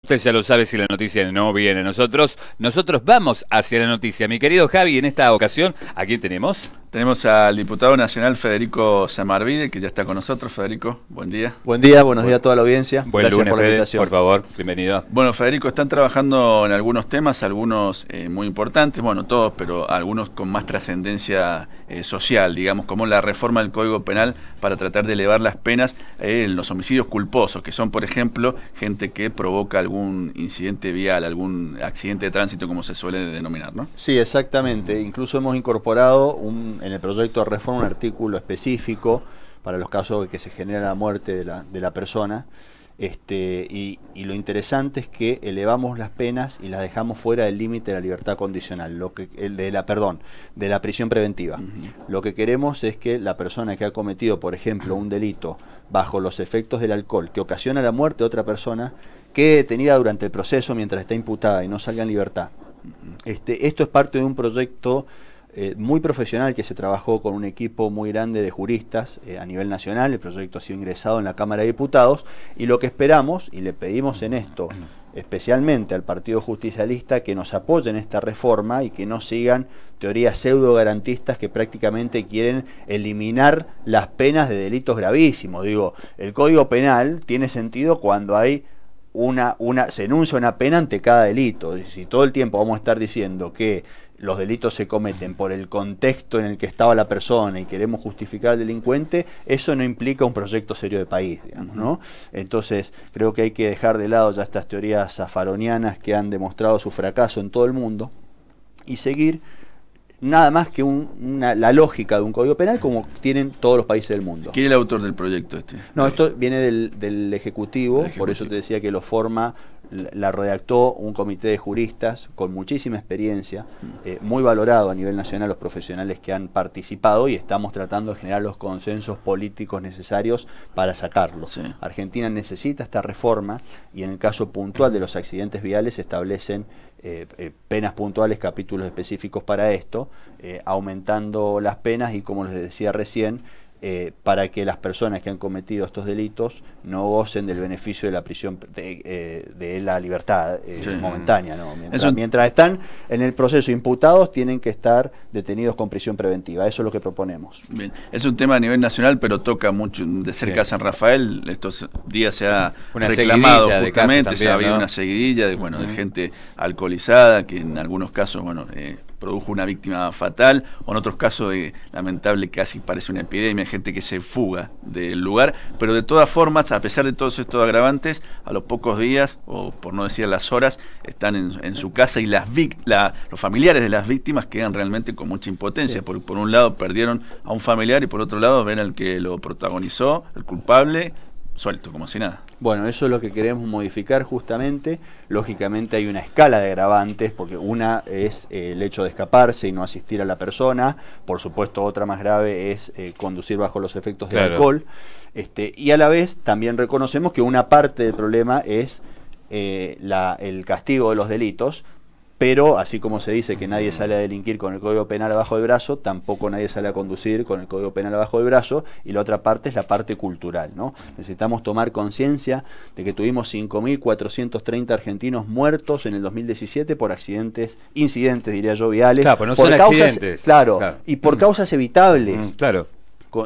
Usted ya lo sabe, si la noticia no viene a nosotros vamos hacia la noticia. Mi querido Javi, en esta ocasión, ¿a quién tenemos? Tenemos al diputado nacional Federico Samarvide, que ya está con nosotros. Federico, buen día. Buen día, buenos días a toda la audiencia. Buen Gracias lunes, por la Fede, invitación. por favor, bienvenido. Bueno, Federico, están trabajando en algunos temas, algunos muy importantes, bueno, todos, pero algunos con más trascendencia social, digamos, como la reforma del Código Penal para tratar de elevar las penas en los homicidios culposos, que son, por ejemplo, gente que provoca algún incidente vial, algún accidente de tránsito, como se suele denominar, ¿no? Sí, exactamente. Incluso hemos incorporado en el proyecto de reforma un artículo específico para los casos de que se genera la muerte de la persona. Y lo interesante es que elevamos las penas y las dejamos fuera del límite de la libertad condicional, de la prisión preventiva. Lo que queremos es que la persona que ha cometido, por ejemplo, un delito bajo los efectos del alcohol que ocasiona la muerte de otra persona, quede detenida durante el proceso mientras está imputada y no salga en libertad. Esto es parte de un proyecto muy profesional que se trabajó con un equipo muy grande de juristas a nivel nacional. El proyecto ha sido ingresado en la Cámara de Diputados y lo que esperamos, y le pedimos en esto especialmente al Partido Justicialista, que nos apoyen esta reforma y que no sigan teorías pseudo garantistas que prácticamente quieren eliminar las penas de delitos gravísimos. Digo, el Código Penal tiene sentido cuando hay se enuncia una pena ante cada delito. Si todo el tiempo vamos a estar diciendo que los delitos se cometen por el contexto en el que estaba la persona y queremos justificar al delincuente, eso no implica un proyecto serio de país, digamos, ¿no? Entonces, creo que hay que dejar de lado ya estas teorías zafaronianas que han demostrado su fracaso en todo el mundo y seguir nada más que la lógica de un código penal como tienen todos los países del mundo. ¿Quién es el autor del proyecto este? No, esto viene del Ejecutivo, por eso te decía que la redactó un comité de juristas con muchísima experiencia, muy valorado a nivel nacional los profesionales que han participado, y estamos tratando de generar los consensos políticos necesarios para sacarlo. Sí. Argentina necesita esta reforma y en el caso puntual de los accidentes viales se establecen penas puntuales, capítulos específicos para esto, aumentando las penas y, como les decía recién, para que las personas que han cometido estos delitos no gocen del beneficio de la prisión, de la libertad momentánea, ¿no? Mientras están en el proceso imputados, tienen que estar detenidos con prisión preventiva. Eso es lo que proponemos. Bien. Es un tema a nivel nacional, pero toca mucho de cerca a San Rafael. Estos días se ha reclamado justamente, se ha habido una seguidilla de gente alcoholizada, que en algunos casos, produjo una víctima fatal, o en otros casos lamentable, casi parece una epidemia, gente que se fuga del lugar, pero de todas formas, a pesar de todos estos agravantes, a los pocos días, o por no decir las horas, están en su casa, y los familiares de las víctimas quedan realmente con mucha impotencia, porque por un lado perdieron a un familiar y por otro lado ven al que lo protagonizó, el culpable, suelto, como si nada. Bueno, eso es lo que queremos modificar justamente. Lógicamente hay una escala de agravantes, porque una es el hecho de escaparse y no asistir a la persona. Por supuesto, otra más grave es conducir bajo los efectos del alcohol. Y a la vez también reconocemos que una parte del problema es el castigo de los delitos. Pero, así como se dice que nadie sale a delinquir con el Código Penal abajo del brazo, tampoco nadie sale a conducir con el Código Penal abajo del brazo, y la otra parte es la parte cultural, ¿no? Necesitamos tomar conciencia de que tuvimos 5.430 argentinos muertos en el 2017 por incidentes, diría yo, viales. Claro, pues no por son causas, accidentes. claro, y por causas evitables. Claro.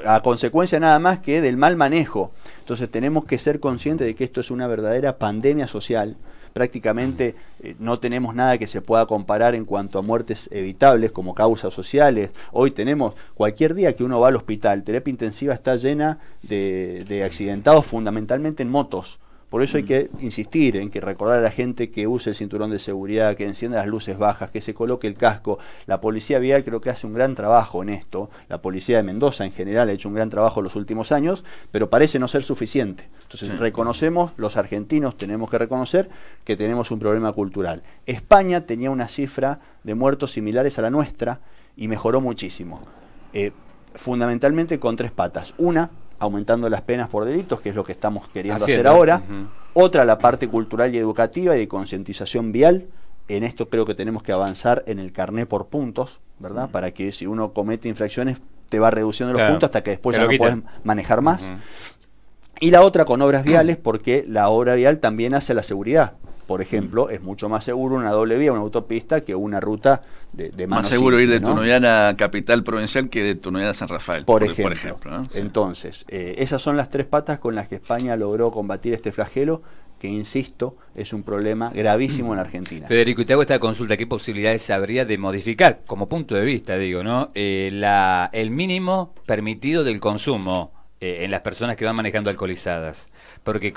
A consecuencia nada más que del mal manejo. Entonces tenemos que ser conscientes de que esto es una verdadera pandemia social. Prácticamente no tenemos nada que se pueda comparar en cuanto a muertes evitables como causas sociales. Hoy tenemos, cualquier día que uno va al hospital, terapia intensiva está llena de accidentados, fundamentalmente en motos. Por eso hay que insistir en que recordar a la gente que use el cinturón de seguridad, que encienda las luces bajas, que se coloque el casco. La policía vial creo que hace un gran trabajo en esto. La policía de Mendoza en general ha hecho un gran trabajo en los últimos años, pero parece no ser suficiente. Entonces reconocemos, los argentinos tenemos que reconocer que tenemos un problema cultural. España tenía una cifra de muertos similares a la nuestra y mejoró muchísimo. Fundamentalmente con tres patas. Una, aumentando las penas por delitos, que es lo que estamos queriendo hacer ahora. Otra, la parte cultural y educativa y de concientización vial. En esto creo que tenemos que avanzar en el carné por puntos, ¿verdad? Para que si uno comete infracciones, te va reduciendo los puntos hasta que después ya no puedes manejar más. Y la otra con obras viales, porque la obra vial también hace la seguridad. por ejemplo, es mucho más seguro una doble vía, una autopista, que una ruta de mano más seguro simple, ir de Tunuyán a Capital Provincial que de Tunuyán a San Rafael, por ejemplo, ¿no? Entonces, esas son las tres patas con las que España logró combatir este flagelo, que, insisto, es un problema gravísimo en Argentina. Federico, y te hago esta consulta: ¿qué posibilidades habría de modificar, como punto de vista, digo, ¿no? El mínimo permitido del consumo en las personas que van manejando alcoholizadas? Porque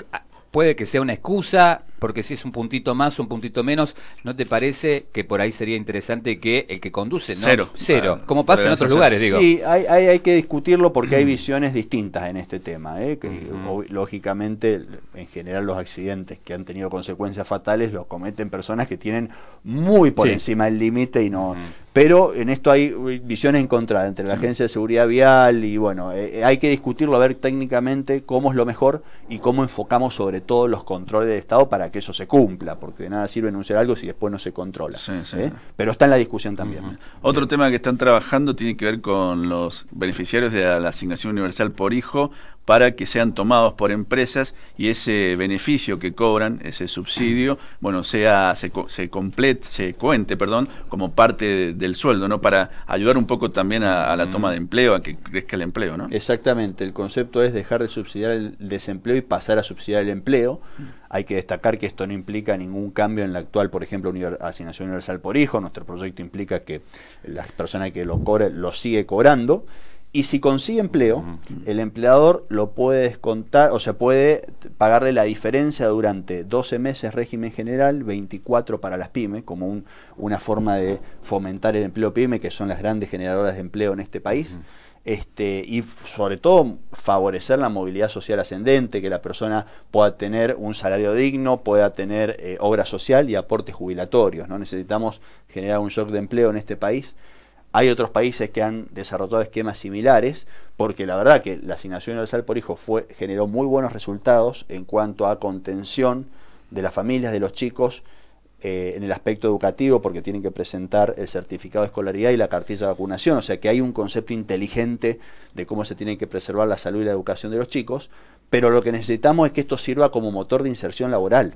puede que sea una excusa, porque si es un puntito más o un puntito menos, ¿no te parece que por ahí sería interesante que el que conduce, ¿no? Cero, como pasa en otros lugares, digo? Sí, hay que discutirlo, porque hay visiones distintas en este tema, que lógicamente, en general, los accidentes que han tenido consecuencias fatales los cometen personas que tienen muy por encima del límite y no... Pero en esto hay visiones encontradas entre la Agencia de Seguridad Vial y bueno, hay que discutirlo, a ver técnicamente cómo es lo mejor y cómo enfocamos sobre todo los controles del Estado para que eso se cumpla, porque de nada sirve anunciar algo si después no se controla. Pero está en la discusión también. Otro tema que están trabajando tiene que ver con los beneficiarios de la asignación universal por hijo, para que sean tomados por empresas y ese beneficio que cobran, ese subsidio, bueno, se cuente como parte del sueldo, ¿no? Para ayudar un poco también a la toma de empleo, a que crezca el empleo, ¿no? Exactamente, el concepto es dejar de subsidiar el desempleo y pasar a subsidiar el empleo. Hay que destacar que esto no implica ningún cambio en la actual, por ejemplo, asignación universal por hijo. Nuestro proyecto implica que la persona que lo cobre lo sigue cobrando. Y si consigue empleo, el empleador lo puede descontar, o sea, puede pagarle la diferencia durante 12 meses régimen general, 24 para las pymes, como una forma de fomentar el empleo pyme, que son las grandes generadoras de empleo en este país. Y sobre todo favorecer la movilidad social ascendente, que la persona pueda tener un salario digno, pueda tener obra social y aportes jubilatorios, ¿no? Necesitamos generar un shock de empleo en este país. Hay otros países que han desarrollado esquemas similares, porque la verdad que la asignación universal por hijo generó muy buenos resultados en cuanto a contención de las familias, de los chicos, en el aspecto educativo, porque tienen que presentar el certificado de escolaridad y la cartilla de vacunación. O sea que hay un concepto inteligente de cómo se tiene que preservar la salud y la educación de los chicos, pero lo que necesitamos es que esto sirva como motor de inserción laboral.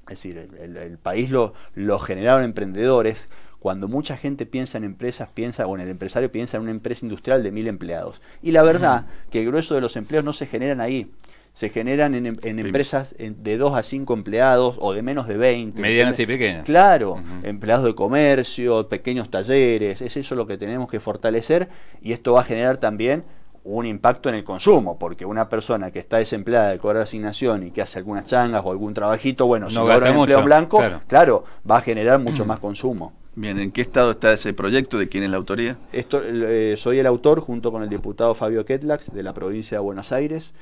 Es decir, el país lo generaron emprendedores. Cuando mucha gente piensa en empresas, o en el empresario piensa en una empresa industrial de 1000 empleados. Y la verdad que el grueso de los empleos no se generan ahí. Se generan en empresas de 2 a 5 empleados o de menos de 20. Medianas y pequeñas. Claro, empleados de comercio, pequeños talleres. Es eso lo que tenemos que fortalecer, y esto va a generar también un impacto en el consumo, porque una persona que está desempleada de cobrar asignación y que hace algunas changas o algún trabajito, bueno, si logra un empleo blanco, claro, va a generar mucho más consumo. Bien, ¿en qué estado está ese proyecto? ¿De quién es la autoría? Soy el autor, junto con el diputado Fabio Ketlax, de la provincia de Buenos Aires,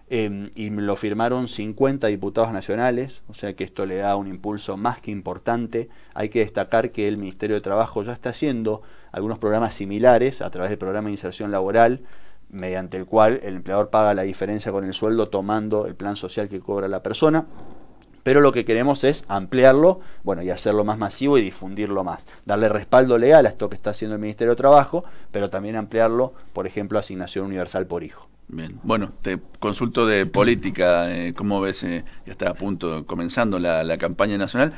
y lo firmaron 50 diputados nacionales, o sea que esto le da un impulso más que importante. Hay que destacar que el Ministerio de Trabajo ya está haciendo algunos programas similares a través del programa de inserción laboral, mediante el cual el empleador paga la diferencia con el sueldo tomando el plan social que cobra la persona. Pero lo que queremos es ampliarlo, bueno, y hacerlo más masivo y difundirlo más. Darle respaldo legal a esto que está haciendo el Ministerio de Trabajo, pero también ampliarlo, por ejemplo, a asignación universal por hijo. Bien, bueno, te consulto de política, ¿cómo ves? Ya está a punto, comenzando la campaña nacional.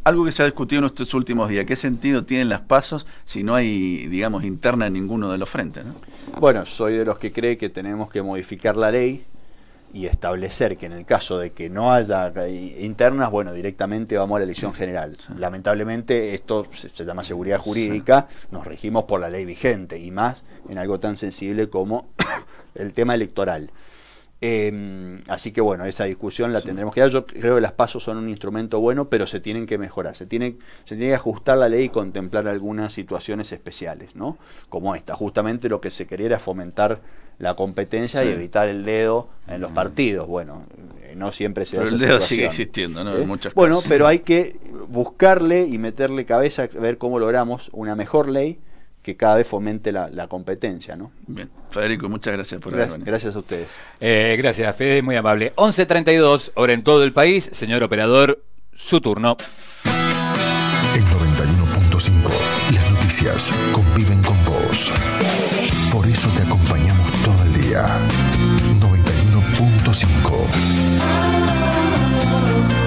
Algo que se ha discutido en estos últimos días, ¿qué sentido tienen las pasos si no hay, digamos, interna en ninguno de los frentes, ¿no? Bueno, soy de los que cree que tenemos que modificar la ley y establecer que en el caso de que no haya internas, bueno, directamente vamos a la elección general. Lamentablemente esto se llama seguridad jurídica, nos regimos por la ley vigente, y más en algo tan sensible como el tema electoral. Así que bueno, esa discusión la tendremos que dar. Yo creo que las pasos son un instrumento bueno, pero se tienen que mejorar, se tiene que ajustar la ley y contemplar algunas situaciones especiales, ¿no? Como esta. Justamente lo que se quería era fomentar la competencia y evitar el dedo en los partidos. Bueno, no siempre se da esa situación. El dedo sigue existiendo, ¿no? En muchos bueno, casos. pero hay que buscarle y meterle cabeza a ver cómo logramos una mejor ley que cada vez fomente la competencia, ¿no? Bien, Federico, muchas gracias por haber venido. Gracias a ustedes. Gracias, Fede, muy amable. 11:32, hora en todo el país. Señor operador, su turno. En 91.5, las noticias conviven con vos. Por eso te acompañamos todo el día. 91.5.